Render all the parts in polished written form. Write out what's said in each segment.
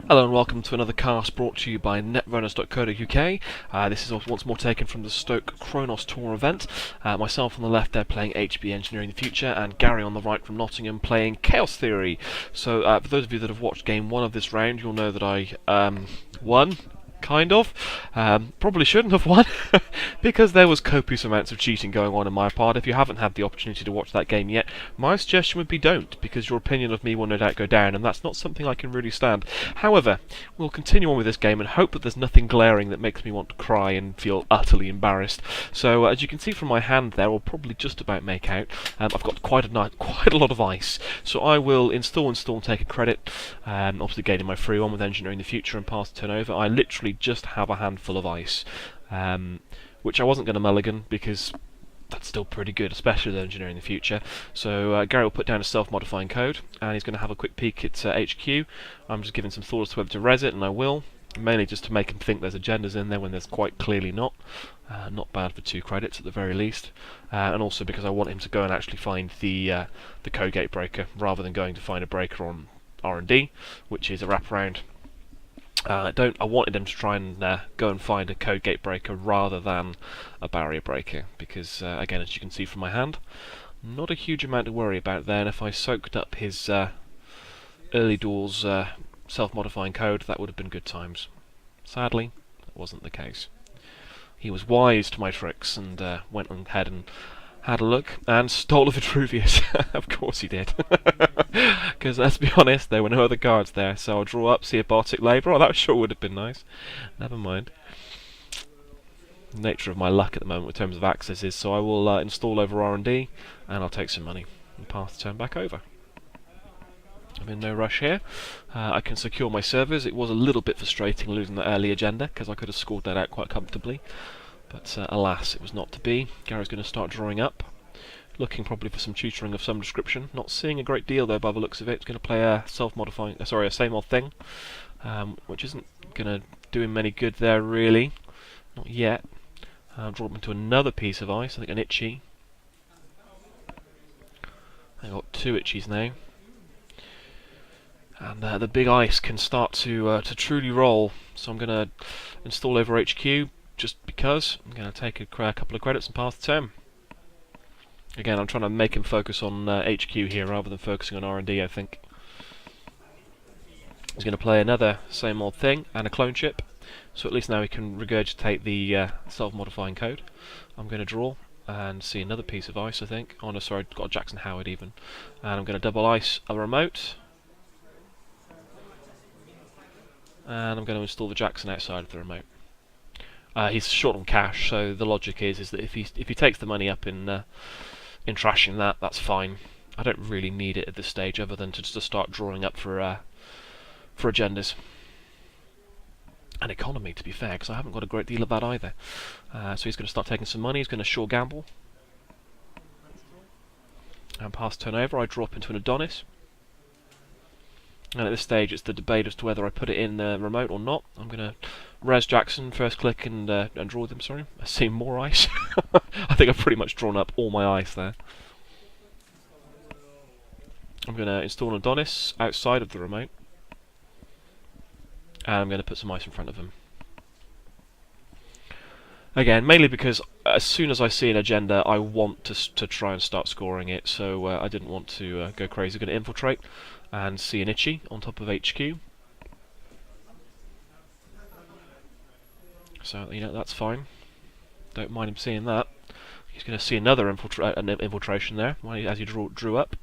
Hello and welcome to another cast brought to you by Netrunners.co.uk. This is once more taken from the Stoke Chronos tour event. Myself on the left there playing HB Engineering the Future, and Gary on the right from Nottingham playing Chaos Theory. So for those of you that have watched game 1 of this round, you'll know that I won. Kind of. Probably shouldn't have won, because there was copious amounts of cheating going on in my part. If you haven't had the opportunity to watch that game yet, my suggestion would be don't, because your opinion of me will no doubt go down, and that's not something I can really stand. However, we'll continue on with this game and hope that there's nothing glaring that makes me want to cry and feel utterly embarrassed. So, as you can see from my hand there, or probably just about make out, I've got quite a lot of ice. So I will install, and take a credit, obviously gaining my free one with Engineering the Future and pass the turnover. I literally just have a handful of ice, which I wasn't going to mulligan because that's still pretty good, especially with Engineering the Future. So Gary will put down a self-modifying code, and he's going to have a quick peek at HQ. I'm just giving some thoughts to whether to res it, and I will, mainly just to make him think there's agendas in there when there's quite clearly not. Not bad for 2 credits at the very least, and also because I want him to go and actually find the code gate breaker rather than going to find a breaker on R&D, which is a wraparound. I wanted them to try and go and find a code gate breaker rather than a barrier breaker, because again, as you can see from my hand, not a huge amount to worry about there, and if I soaked up his early doors self-modifying code, that would have been good times. Sadly, that wasn't the case. He was wise to my tricks and went ahead and had a look and stole a Vitruvius. Of course he did. Because let's be honest, there were no other cards there, so I'll draw up, see a Bartic Labour. Oh, that sure would have been nice. Never mind. Nature of my luck at the moment in terms of accesses, so I will install over R&D, and I'll take some money and pass the turn back over. I'm in no rush here. I can secure my servers. It was a little bit frustrating losing the early agenda, because I could have scored that out quite comfortably. But alas, it was not to be. Gary's going to start drawing up, looking probably for some tutoring of some description. Not seeing a great deal though by the looks of it. He's going to play a a same old thing, which isn't going to do him any good there really. Not yet. Draw him into another piece of ice. I think an itchy. I've got 2 itchies now, and the big ice can start to truly roll. So I'm going to install over HQ. Just because I'm going to take a couple of credits and pass the turn. Again, I'm trying to make him focus on HQ here rather than focusing on R&D, I think. He's going to play another same old thing and a clone chip, so at least now he can regurgitate the self-modifying code. I'm going to draw and see another piece of ice, I think. Oh no, sorry, I've got a Jackson Howard even. And I'm going to double ice a remote. And I'm going to install the Jackson outside of the remote. He's short on cash, so the logic is that if he takes the money up in trashing that, that's fine. I don't really need it at this stage, other than to start drawing up for agendas and economy, to be fair, because I haven't got a great deal of that either. So he's going to start taking some money. He's going to sure gamble and pass turnover. I drop into an Adonis. And at this stage, it's the debate as to whether I put it in remote or not. I'm going to res Jackson, first click, and draw them, sorry. I see more ice. I think I've pretty much drawn up all my ice there. I'm going to install an Adonis outside of the remote. And I'm going to put some ice in front of him. Again, mainly because as soon as I see an agenda, I want to try and start scoring it, so I didn't want to go crazy. I'm going to infiltrate and see an itchy on top of HQ. So, you know, that's fine. Don't mind him seeing that. He's going to see another infiltration there as he drew up.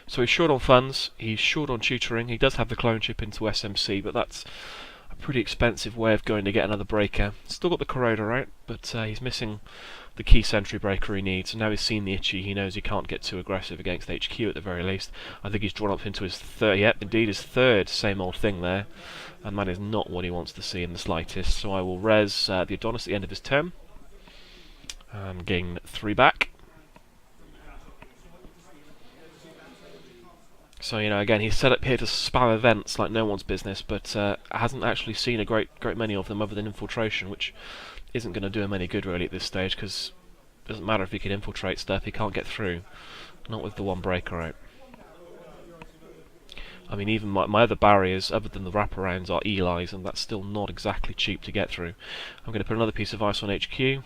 So he's short on funds, he's short on tutoring. He does have the clone chip into SMC, but that's a pretty expensive way of going to get another breaker. Still got the corroder out, but he's missing the key sentry breaker he needs. And now he's seen the itchy, he knows he can't get too aggressive against HQ at the very least. I think he's drawn up into his third, yep, indeed his third same old thing there. And that is not what he wants to see in the slightest. So I will res the Adonis at the end of his turn. And gain 3 back. So, you know, again, he's set up here to spam events like no one's business, but hasn't actually seen a great many of them other than infiltration, which isn't going to do him any good really at this stage, because it doesn't matter if he can infiltrate stuff, he can't get through. Not with the one breaker out. I mean, even my other barriers, other than the wraparounds, are Eli's, and that's still not exactly cheap to get through. I'm going to put another piece of ice on HQ,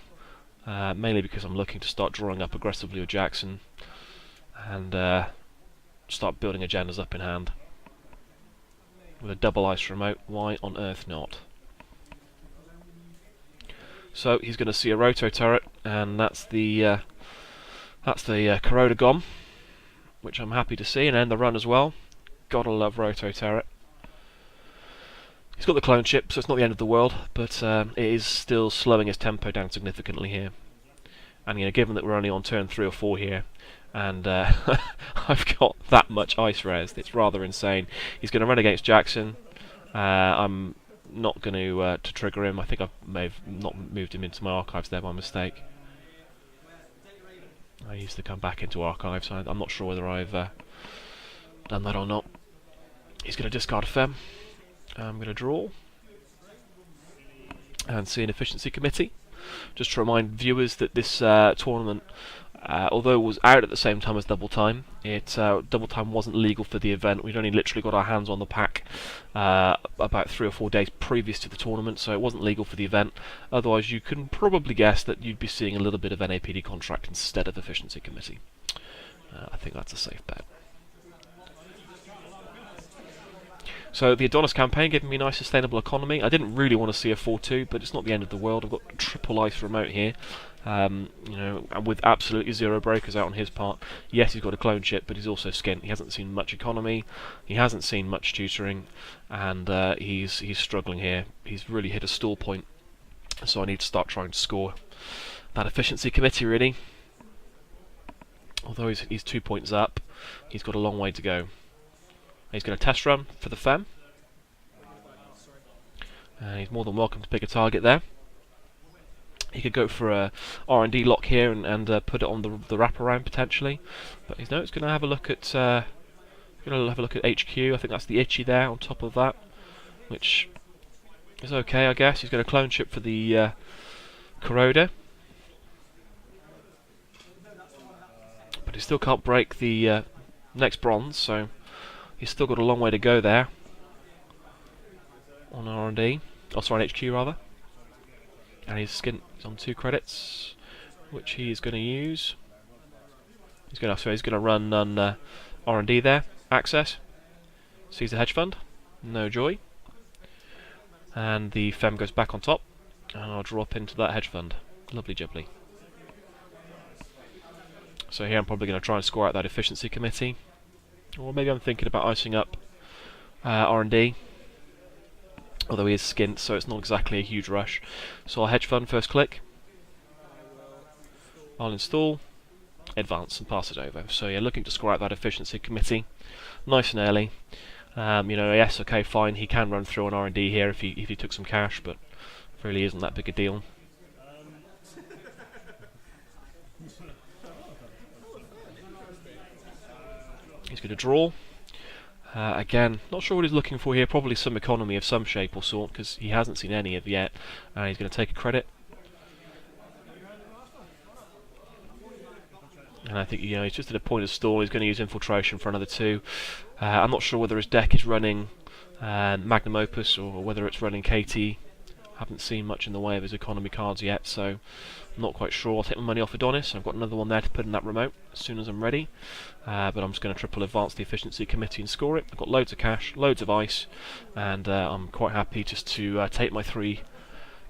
mainly because I'm looking to start drawing up aggressively with Jackson, and start building agendas up in hand. With a double ice remote, why on earth not? So he's going to see a roto turret, and that's the corroder gone, which I'm happy to see, and end the run as well. Gotta love roto turret. He's got the clone chip, so it's not the end of the world, but it is still slowing his tempo down significantly here. And given that we're only on turn 3 or 4 here, and I've got that much ice res, it's rather insane. He's going to run against Jackson. I'm not going to trigger him. I think I may have not moved him into my archives there by mistake. I used to come back into archives, so I'm not sure whether I've done that or not. He's going to discard a Fem. I'm going to draw and see an efficiency committee. Just to remind viewers that this tournament, although it was out at the same time as Double Time, Double Time wasn't legal for the event. We'd only literally got our hands on the pack about 3 or 4 days previous to the tournament, so it wasn't legal for the event. Otherwise, you can probably guess that you'd be seeing a little bit of NAPD contract instead of efficiency committee. I think that's a safe bet. So the Adonis campaign gave me a nice sustainable economy. I didn't really want to see a 4-2, but it's not the end of the world. I've got triple ice remote here, and with absolutely 0 breakers out on his part. Yes, he's got a clone chip, but he's also skint. He hasn't seen much economy, he hasn't seen much tutoring, and he's struggling here. He's really hit a stall point, so I need to start trying to score that efficiency committee, really. Although he's 2 points up, he's got a long way to go. He's going to test run for the Fem. He's more than welcome to pick a target there. He could go for a R&D lock here and put it on the wraparound potentially, but he's going to have a look at HQ. I think that's the Itchy there on top of that, which is okay, I guess. He's going to clone chip for the corroder, but he still can't break the next bronze, so he's still got a long way to go there on R&D. Oh, sorry, on HQ rather. And he's on 2 credits, which he's going to use. He's going to run on R&D there. Access. Sees the hedge fund. No joy. And the Fem goes back on top, and I'll drop into that hedge fund. Lovely jubbly. So here I'm probably going to try and score out that efficiency committee. Or maybe I'm thinking about icing up R&D, although he is skint, so it's not exactly a huge rush. So I'll hedge fund first click, I'll install, advance and pass it over. So yeah, looking to score out that efficiency committee nice and early. Yes, okay, fine, he can run through an R&D here if he took some cash, but it really isn't that big a deal. He's going to draw. Again, not sure what he's looking for here. Probably some economy of some shape or sort, because he hasn't seen any of yet. He's going to take a credit. And I think he's just at a point of stall. He's going to use infiltration for another 2. I'm not sure whether his deck is running Magnum Opus or whether it's running KT. Haven't seen much in the way of his economy cards yet, so I'm not quite sure. I'll take my money off Adonis. I've got another one there to put in that remote as soon as I'm ready. But I'm just going to triple advance the efficiency committee and score it. I've got loads of cash, loads of ice, and I'm quite happy just to take my 3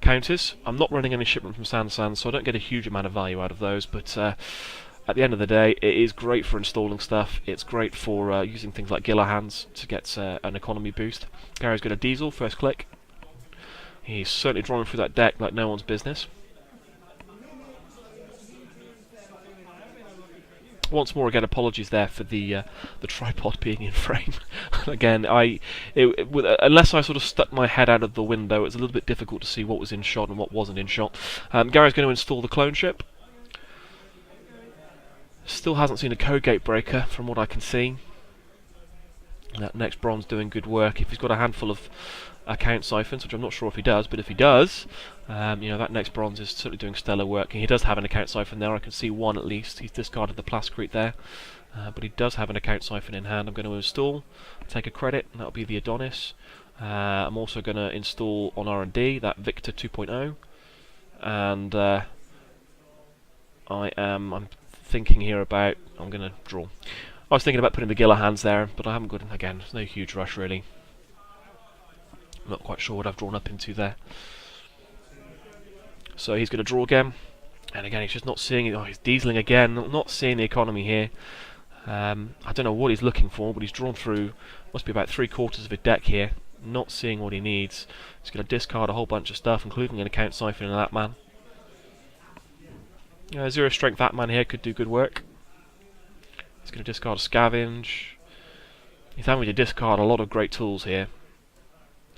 counters. I'm not running any shipment from Sansan, so I don't get a huge amount of value out of those, but at the end of the day, it is great for installing stuff. It's great for using things like Gillahans to get an economy boost. Gary's got a diesel, first click. He's certainly drawing through that deck like no one's business. Once more, again, apologies there for the tripod being in frame. Again, unless I sort of stuck my head out of the window, it's a little bit difficult to see what was in shot and what wasn't in shot. Gary's going to install the clone ship. Still hasn't seen a code gate breaker from what I can see. That next bronze doing good work. If he's got a handful of account siphons, which I'm not sure if he does, but if he does, that next bronze is certainly doing stellar work. And he does have an account siphon there. I can see one at least. He's discarded the plascrete there, but he does have an account siphon in hand. I'm going to install, take a credit, and that'll be the Adonis. I'm also going to install on R&D that Victor 2.0, and I'm thinking here about, I'm going to draw. I was thinking about putting the Gila hands there, but I haven't got, again, there's no huge rush really. I'm not quite sure what I've drawn up into there. So he's going to draw again, and again he's just not seeing it. Oh, he's dieseling again, not seeing the economy here. I don't know what he's looking for, but he's drawn through, must be about 3/4 of a deck here, not seeing what he needs. He's going to discard a whole bunch of stuff, including an account siphon and that man. 0 strength that man here could do good work. He's going to discard a scavenge. He's having to discard a lot of great tools here.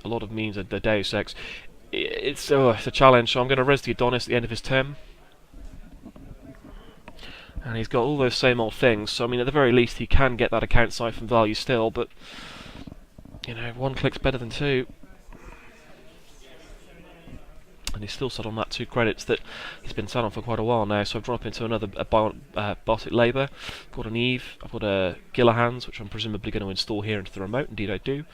A lot of means of the Deus Ex. It's a challenge, so I'm going to res the Adonis at the end of his turn. And he's got all those same old things, so I mean at the very least he can get that account siphon value still, but one click's better than two. And he's still sat on that 2 credits that he's been sat on for quite a while now, so I've drawn up into another Bartic Labour. I've got an Eve, I've got a Gila Hands, which I'm presumably going to install here into the remote, indeed I do.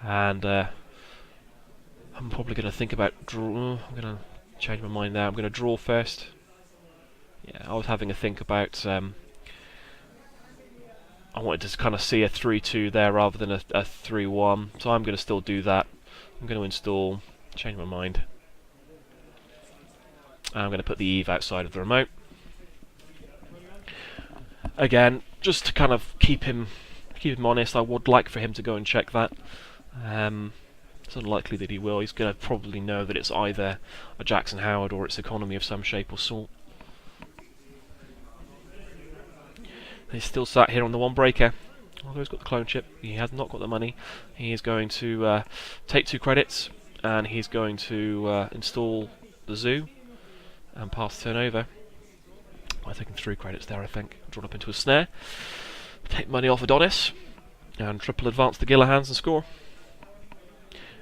And I'm probably going to think about draw. I'm going to change my mind there. I'm going to draw first. Yeah, I was having a think about. I wanted to kind of see a 3-2 there rather than a 3-1, so I'm going to still do that. I'm going to install. Change my mind. I'm going to put the Eve outside of the remote. Again, just to kind of keep him honest. I would like for him to go and check that. It's unlikely that he will. He's going to probably know that it's either a Jackson Howard or it's economy of some shape or sort. He's still sat here on the 1 breaker. Although he's got the clone chip, he has not got the money. He is going to take 2 credits, and he's going to install the zoo and pass the turn over. I've taken 3 credits there, I think. Drawn up into a snare. Take money off Adonis, and triple advance the Gila Hands and score.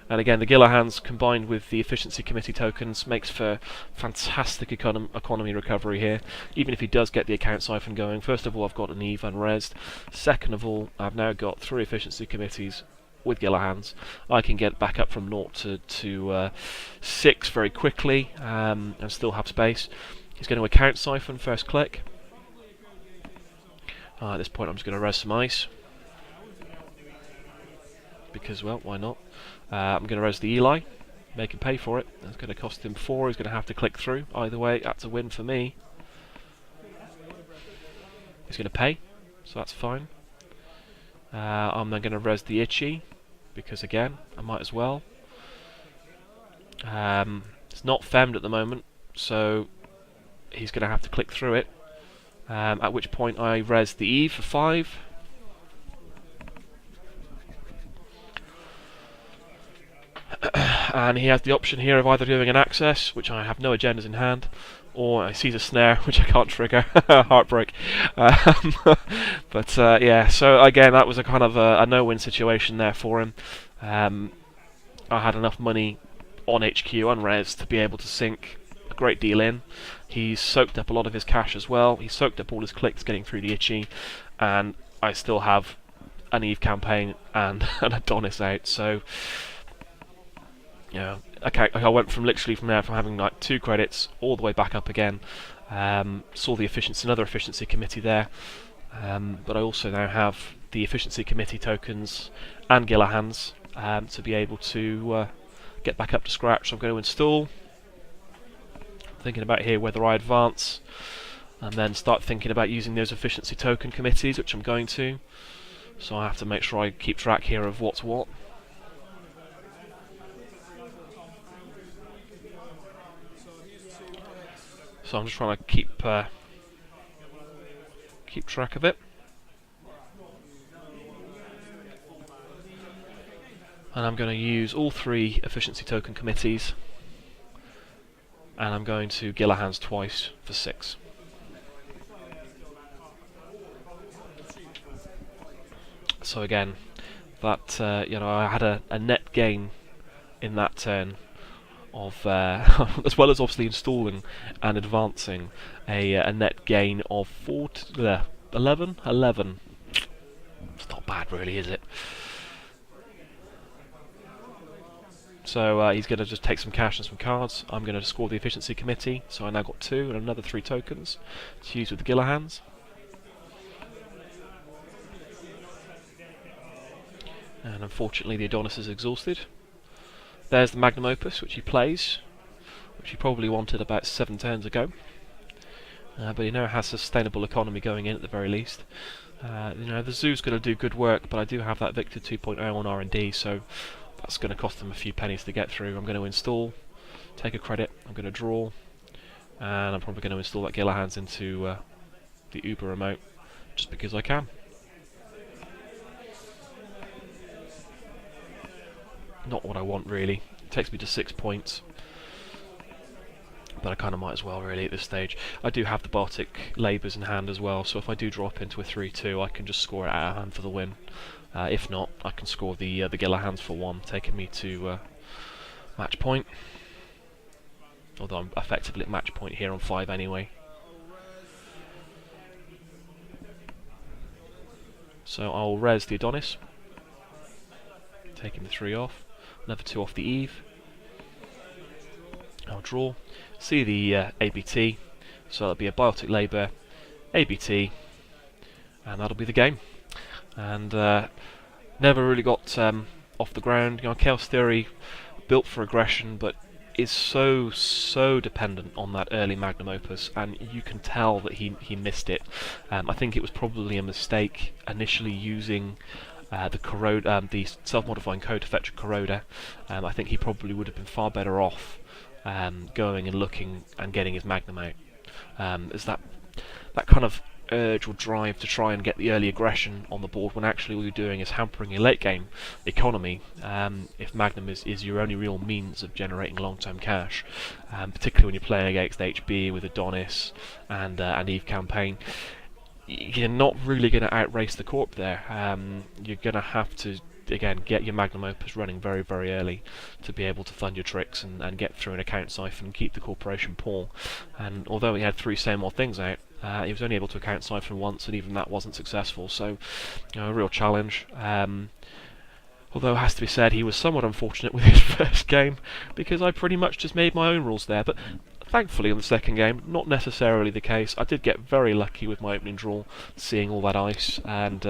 And again, the Gila Hands combined with the Efficiency Committee tokens makes for fantastic economy recovery here, even if he does get the account siphon going. First of all, I've got an Eve unresed. Second of all, I've now got 3 Efficiency Committees with Gila Hands. I can get back up from 0 to 6 very quickly and still have space. He's going to account siphon first click. At this point I'm just going to res some ice. Because, well, why not? I'm going to res the Eli, make him pay for it. That's going to cost him 4, he's going to have to click through. Either way, that's a win for me. He's going to pay, so that's fine. I'm then going to res the Itchy, because again, I might as well. It's not femmed at the moment, so he's going to have to click through it. At which point I res the Eve for 5. And he has the option here of either doing an access, which I have no agendas in hand, or he sees a snare, which I can't trigger. Heartbreak. But yeah, so again, that was a kind of a no-win situation there for him. I had enough money on HQ, unres, to be able to sink a great deal in. He's soaked up a lot of his cash as well. He's soaked up all his clicks getting through the Itchy, and I still have an Eve campaign and an Adonis out, so... Yeah, okay, I went from having like 2 credits all the way back up again. Saw the another efficiency committee there, but I also now have the efficiency committee tokens and Gila Hands to be able to get back up to scratch. So I'm going to install. Thinking about here whether I advance and then start thinking about using those efficiency token committees, which I'm going to. So I have to make sure I keep track here of what's what. So I'm just trying to keep track of it. And I'm going to use all 3 efficiency token committees, and I'm going to Gila Hands twice for 6. So again, that I had a net gain in that turn of, as well as obviously installing and advancing a net gain of 11. It's not bad, really, is it? So he's going to just take some cash and some cards. I'm going to score the efficiency committee, so I now got 2 and another 3 tokens to use with the Gillahans. And unfortunately the Adonis is exhausted. There's the Magnum Opus, which he plays, which he probably wanted about 7 turns ago. But he now has sustainable economy going in at the very least. The Zoo's going to do good work, but I do have that Victor 2.0 on R&D, so that's going to cost them a few pennies to get through. I'm going to install, take a credit, I'm going to draw, and I'm probably going to install that Gillahans into the Uber remote, just because I can. Not what I want, really. It takes me to 6 points. But I kind of might as well, really, at this stage. I do have the Bartic Labours in hand as well, so if I do drop into a 3-2, I can just score it out of hand for the win. If not, I can score the Gillahans for 1, taking me to match point. Although I'm effectively at match point here on 5 anyway. So I'll res the Adonis, taking the 3 off. Another 2 off the Eve. I'll draw, see the ABT, so that'll be a Biotic Labour, ABT, and that'll be the game. And never really got off the ground. Chaos Theory, built for aggression, but is so dependent on that early Magnum Opus, and you can tell that he missed it. I think it was probably a mistake initially using the self-modifying code to fetch a Corroder. I think he probably would have been far better off going and looking and getting his Magnum out. Is that kind of urge or drive to try and get the early aggression on the board when actually all you're doing is hampering your late game economy, if Magnum is your only real means of generating long-term cash, particularly when you're playing against HB with Adonis and Eve campaign. You're not really going to outrace the Corp there. You're going to have to, again, get your Magnum Opus running very, very early to be able to fund your tricks and get through an account siphon and keep the corporation poor. And although he had 3 same old things out, he was only able to account siphon once, and even that wasn't successful. So, a real challenge. Although it has to be said, he was somewhat unfortunate with his first game, because I pretty much just made my own rules there. But thankfully, in the second game, not necessarily the case. I did get very lucky with my opening draw, seeing all that ice, and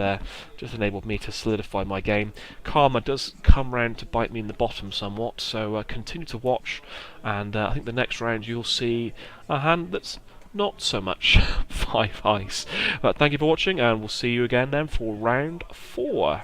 just enabled me to solidify my game. Karma does come round to bite me in the bottom somewhat, so continue to watch, and I think the next round you'll see a hand that's not so much 5 ice. But thank you for watching, and we'll see you again then for round 4.